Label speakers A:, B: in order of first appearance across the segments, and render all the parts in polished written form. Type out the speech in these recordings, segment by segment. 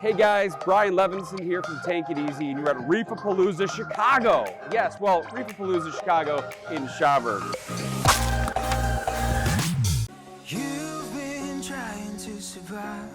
A: Hey guys, Brian Levinson here from Tank It Easy, and you're at Reefapalooza, Chicago. Yes, well, Reefapalooza, Chicago in Schaumburg.
B: You've been trying to survive.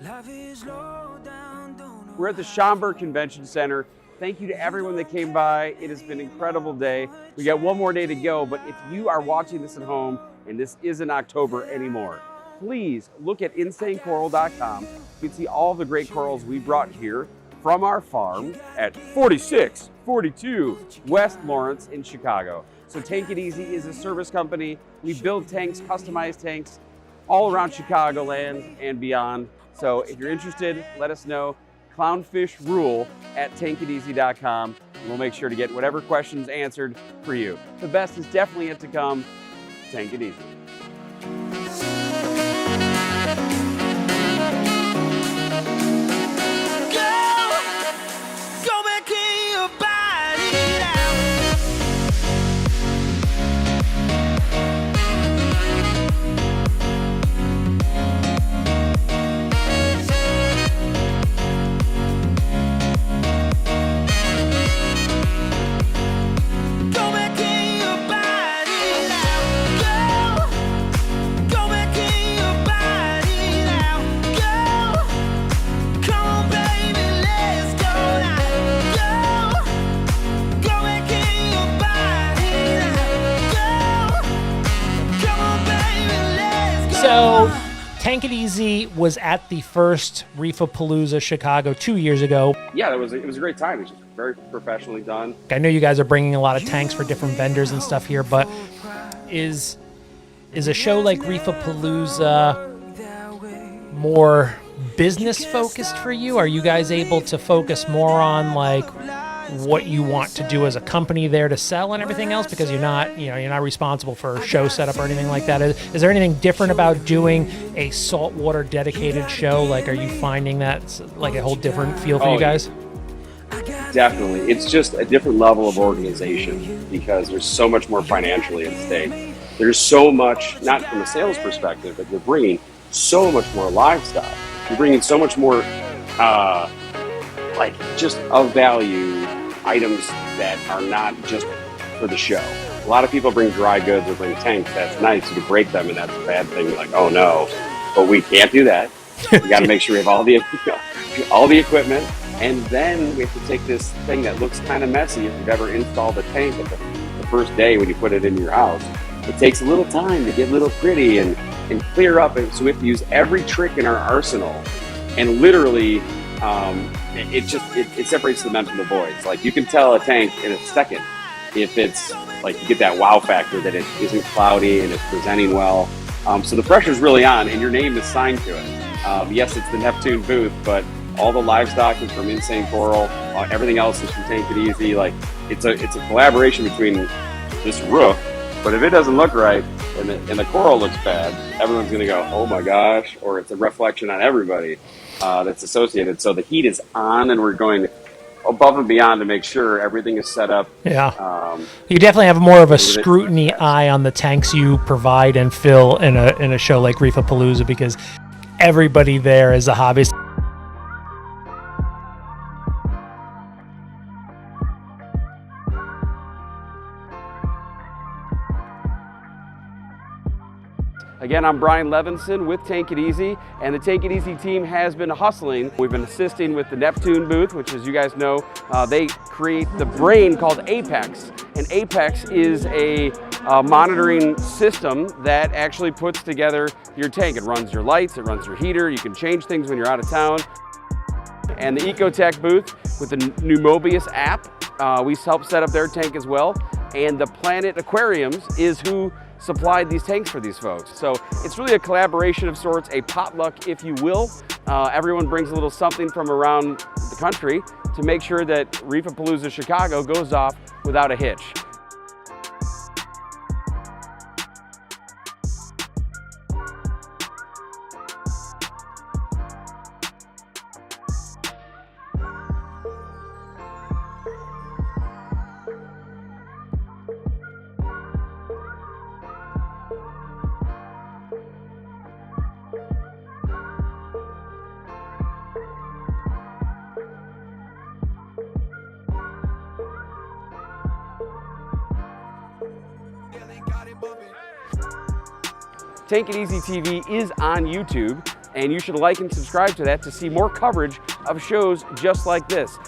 B: Life is low down, don't know.
A: We're at the Schaumburg Convention Center. Thank you to everyone that came by. It has been an incredible day. We got one more day to go, but if you are watching this at home and this isn't October anymore, please look at insanecoral.com. You can see all the great corals we brought here from our farm at 4642 West Lawrence in Chicago. So Tank It Easy is a service company. We build tanks, customized tanks, all around Chicagoland and beyond. So if you're interested, let us know. Clownfishrule at tankiteasy.com. And we'll make sure to get whatever questions answered for you. The best is definitely yet to come. Tank It Easy.
C: So, Tank It Easy was at the first Reefapalooza Chicago 2 years ago.
A: Yeah, it was a great time. It was just very professionally done.
C: I know you guys are bringing a lot of tanks for different vendors and stuff here, but is a show like Reefapalooza more business focused for you? Are you guys able to focus more on like what you want to do as a company there to sell and everything else, because you're not responsible for show setup or anything like that? Is there anything different about doing a saltwater dedicated show? Like, are you finding that's like a whole different feel for you guys?
A: Definitely. It's just a different level of organization because there's so much more financially at stake. There's so much, not from a sales perspective, but you're bringing so much more livestock. You're bringing so much more, like just of value items that are not just for the show. A lot of people bring dry goods or bring tanks. That's nice. You can break them, and that's a bad thing. Like, oh no, but we can't do that. We got to make sure we have all the equipment, and then we have to take this thing that looks kind of messy. If you've ever installed a tank at the first day when you put it in your house, it takes a little time to get a little pretty and clear up. And so we have to use every trick in our arsenal, and literally. It separates the men from the boys. Like, you can tell a tank in a second if it's like, you get that wow factor that it isn't cloudy and it's presenting well. So the pressure's really on, and your name is signed to it. Yes, it's the Neptune booth, but all the livestock is from Insane Coral. Everything else is from Tank It Easy. Like, it's a collaboration between this roof. But if it doesn't look right and the coral looks bad, everyone's going to go, oh my gosh, or it's a reflection on everybody. That's associated. So the heat is on, and we're going above and beyond to make sure everything is set up.
C: Yeah. You definitely have more of a scrutiny eye on the tanks you provide and fill in a show like Reefapalooza, because everybody there is a hobbyist.
A: Again, I'm Brian Levinson with Tank It Easy, and the Tank It Easy team has been hustling. We've been assisting with the Neptune booth, which, as you guys know, they create the brain called Apex. And Apex is a monitoring system that actually puts together your tank. It runs your lights, it runs your heater, you can change things when you're out of town. And the EcoTech booth with the new Mobius app, we help set up their tank as well. And the Planet Aquariums is who supplied these tanks for these folks. So it's really a collaboration of sorts, a potluck, if you will. Everyone brings a little something from around the country to make sure that Reefapalooza Chicago goes off without a hitch. Tank It Easy TV is on YouTube, and you should like and subscribe to that to see more coverage of shows just like this.